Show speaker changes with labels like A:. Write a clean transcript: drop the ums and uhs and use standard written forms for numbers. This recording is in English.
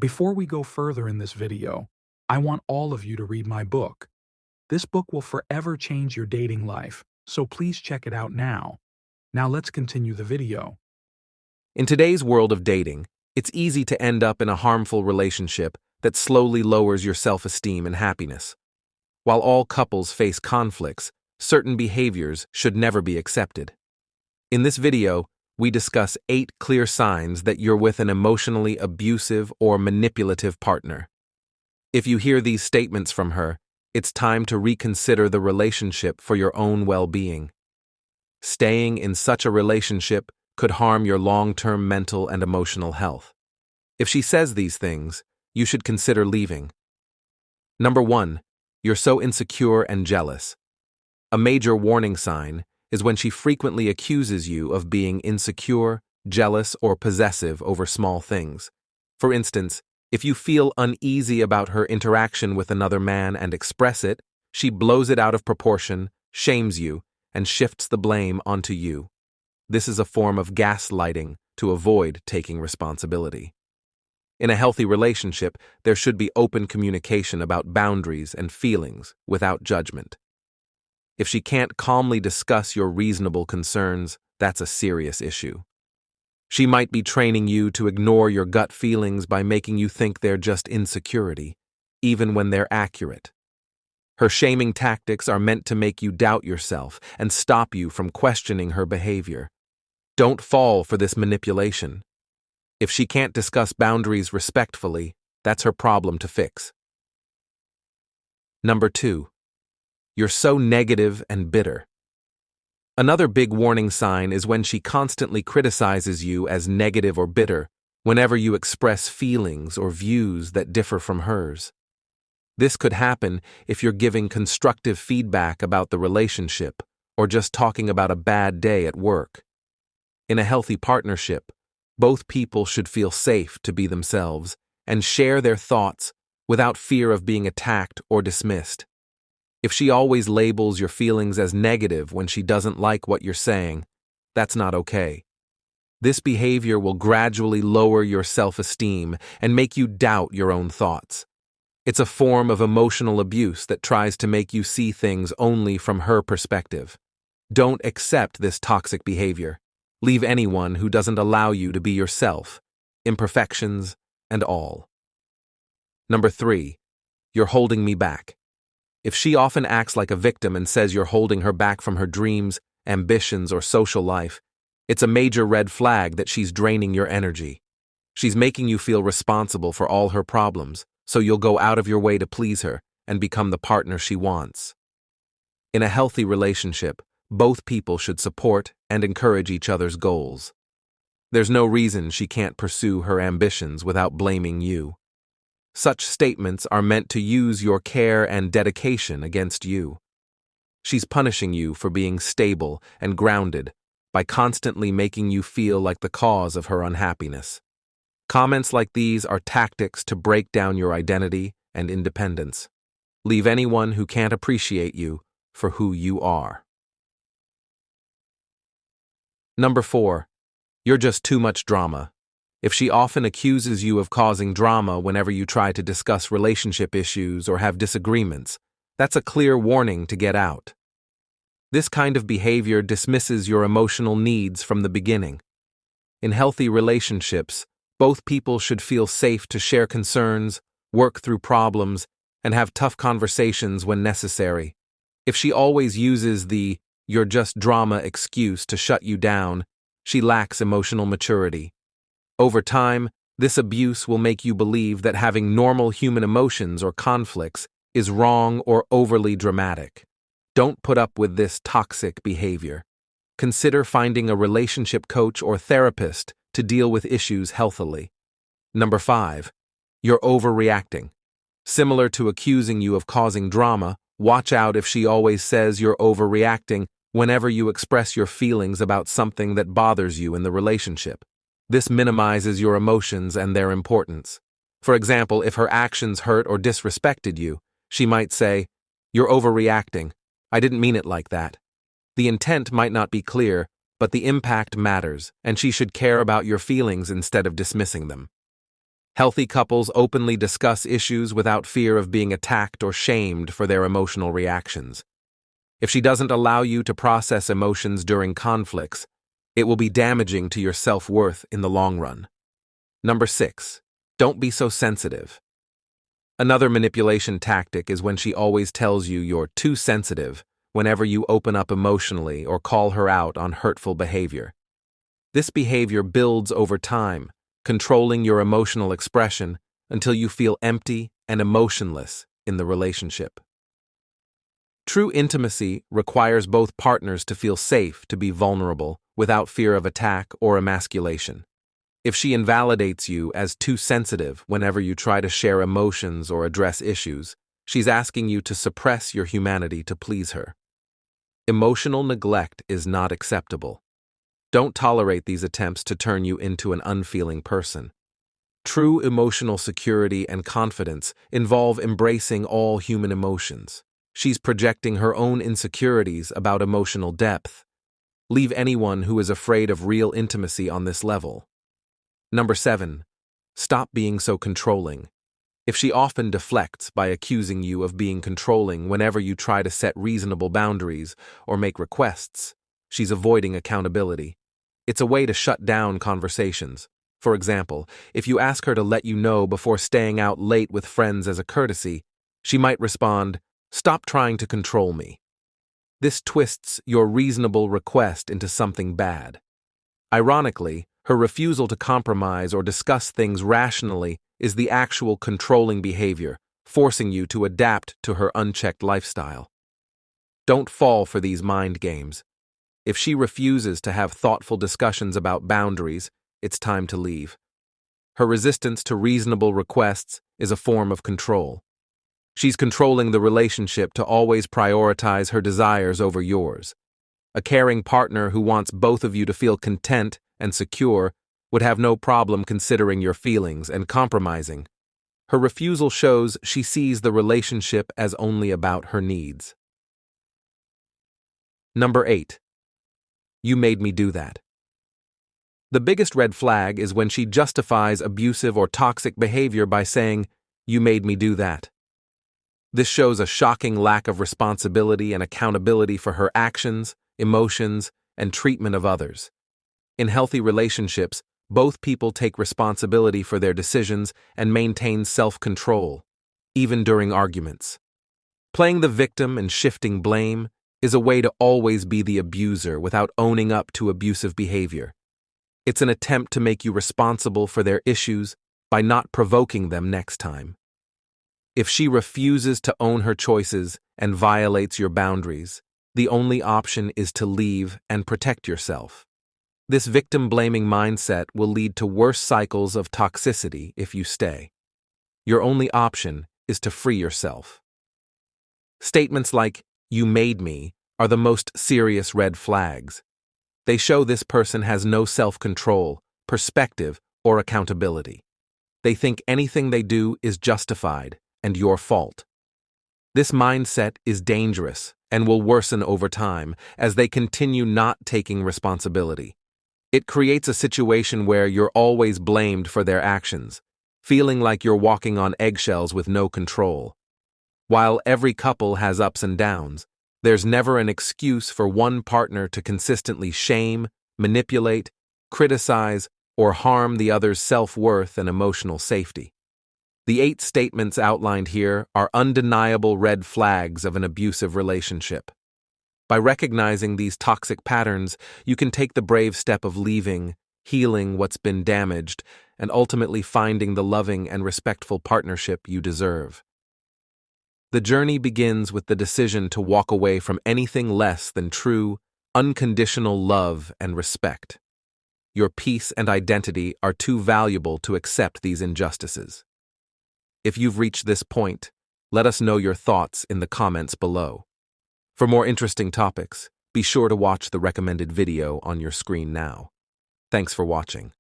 A: Before we go further in this video, I want all of you to read my book. This book will forever change your dating life, so please check it out now. Now let's continue the video.
B: In today's world of dating, it's easy to end up in a harmful relationship that slowly lowers your self-esteem and happiness. While all couples face conflicts, certain behaviors should never be accepted. In this video, we discuss 8 clear signs that you're with an emotionally abusive or manipulative partner. If you hear these statements from her, it's time to reconsider the relationship for your own well-being. Staying in such a relationship could harm your long-term mental and emotional health. If she says these things, you should consider leaving. Number 1, you're so insecure and jealous. A major warning sign is when she frequently accuses you of being insecure, jealous, or possessive over small things. For instance, if you feel uneasy about her interaction with another man and express it, she blows it out of proportion, shames you, and shifts the blame onto you. This is a form of gaslighting to avoid taking responsibility. In a healthy relationship, there should be open communication about boundaries and feelings without judgment. If she can't calmly discuss your reasonable concerns, that's a serious issue. She might be training you to ignore your gut feelings by making you think they're just insecurity, even when they're accurate. Her shaming tactics are meant to make you doubt yourself and stop you from questioning her behavior. Don't fall for this manipulation. If she can't discuss boundaries respectfully, that's her problem to fix. Number 2. You're so negative and bitter. Another big warning sign is when she constantly criticizes you as negative or bitter whenever you express feelings or views that differ from hers. This could happen if you're giving constructive feedback about the relationship or just talking about a bad day at work. In a healthy partnership, both people should feel safe to be themselves and share their thoughts without fear of being attacked or dismissed. If she always labels your feelings as negative when she doesn't like what you're saying, that's not okay. This behavior will gradually lower your self-esteem and make you doubt your own thoughts. It's a form of emotional abuse that tries to make you see things only from her perspective. Don't accept this toxic behavior. Leave anyone who doesn't allow you to be yourself, imperfections and all. Number 3, you're holding me back. If she often acts like a victim and says you're holding her back from her dreams, ambitions, or social life, it's a major red flag that she's draining your energy. She's making you feel responsible for all her problems, so you'll go out of your way to please her and become the partner she wants. In a healthy relationship, both people should support and encourage each other's goals. There's no reason she can't pursue her ambitions without blaming you. Such statements are meant to use your care and dedication against you. She's punishing you for being stable and grounded by constantly making you feel like the cause of her unhappiness. Comments like these are tactics to break down your identity and independence. Leave anyone who can't appreciate you for who you are. Number 4, you're just too much drama. If she often accuses you of causing drama whenever you try to discuss relationship issues or have disagreements, that's a clear warning to get out. This kind of behavior dismisses your emotional needs from the beginning. In healthy relationships, both people should feel safe to share concerns, work through problems, and have tough conversations when necessary. If she always uses the "you're just drama" excuse to shut you down, she lacks emotional maturity. Over time, this abuse will make you believe that having normal human emotions or conflicts is wrong or overly dramatic. Don't put up with this toxic behavior. Consider finding a relationship coach or therapist to deal with issues healthily. Number 5, you're overreacting. Similar to accusing you of causing drama, watch out if she always says you're overreacting whenever you express your feelings about something that bothers you in the relationship. This minimizes your emotions and their importance. For example, if her actions hurt or disrespected you, she might say, "You're overreacting. I didn't mean it like that." The intent might not be clear, but the impact matters, and she should care about your feelings instead of dismissing them. Healthy couples openly discuss issues without fear of being attacked or shamed for their emotional reactions. If she doesn't allow you to process emotions during conflicts, it will be damaging to your self-worth in the long run. Number 6. Don't be so sensitive. Another manipulation tactic is when she always tells you you're too sensitive whenever you open up emotionally or call her out on hurtful behavior. This behavior builds over time, controlling your emotional expression until you feel empty and emotionless in the relationship. True intimacy requires both partners to feel safe to be vulnerable without fear of attack or emasculation. If she invalidates you as too sensitive whenever you try to share emotions or address issues, she's asking you to suppress your humanity to please her. Emotional neglect is not acceptable. Don't tolerate these attempts to turn you into an unfeeling person. True emotional security and confidence involve embracing all human emotions. She's projecting her own insecurities about emotional depth. Leave anyone who is afraid of real intimacy on this level. Number 7. Stop being so controlling. If she often deflects by accusing you of being controlling whenever you try to set reasonable boundaries or make requests, she's avoiding accountability. It's a way to shut down conversations. For example, if you ask her to let you know before staying out late with friends as a courtesy, she might respond, "Stop trying to control me." This twists your reasonable request into something bad. Ironically, her refusal to compromise or discuss things rationally is the actual controlling behavior, forcing you to adapt to her unchecked lifestyle. Don't fall for these mind games. If she refuses to have thoughtful discussions about boundaries, it's time to leave. Her resistance to reasonable requests is a form of control. She's controlling the relationship to always prioritize her desires over yours. A caring partner who wants both of you to feel content and secure would have no problem considering your feelings and compromising. Her refusal shows she sees the relationship as only about her needs. Number 8. You made me do that. The biggest red flag is when she justifies abusive or toxic behavior by saying, "You made me do that." This shows a shocking lack of responsibility and accountability for her actions, emotions, and treatment of others. In healthy relationships, both people take responsibility for their decisions and maintain self-control, even during arguments. Playing the victim and shifting blame is a way to always be the abuser without owning up to abusive behavior. It's an attempt to make you responsible for their issues by not provoking them next time. If she refuses to own her choices and violates your boundaries, the only option is to leave and protect yourself. This victim-blaming mindset will lead to worse cycles of toxicity if you stay. Your only option is to free yourself. Statements like, "You made me," are the most serious red flags. They show this person has no self-control, perspective, or accountability. They think anything they do is justified and your fault. This mindset is dangerous and will worsen over time as they continue not taking responsibility. It creates a situation where you're always blamed for their actions, feeling like you're walking on eggshells with no control. While every couple has ups and downs, there's never an excuse for one partner to consistently shame, manipulate, criticize, or harm the other's self-worth and emotional safety. The 8 statements outlined here are undeniable red flags of an abusive relationship. By recognizing these toxic patterns, you can take the brave step of leaving, healing what's been damaged, and ultimately finding the loving and respectful partnership you deserve. The journey begins with the decision to walk away from anything less than true, unconditional love and respect. Your peace and identity are too valuable to accept these injustices. If you've reached this point, let us know your thoughts in the comments below. For more interesting topics, be sure to watch the recommended video on your screen now. Thanks for watching.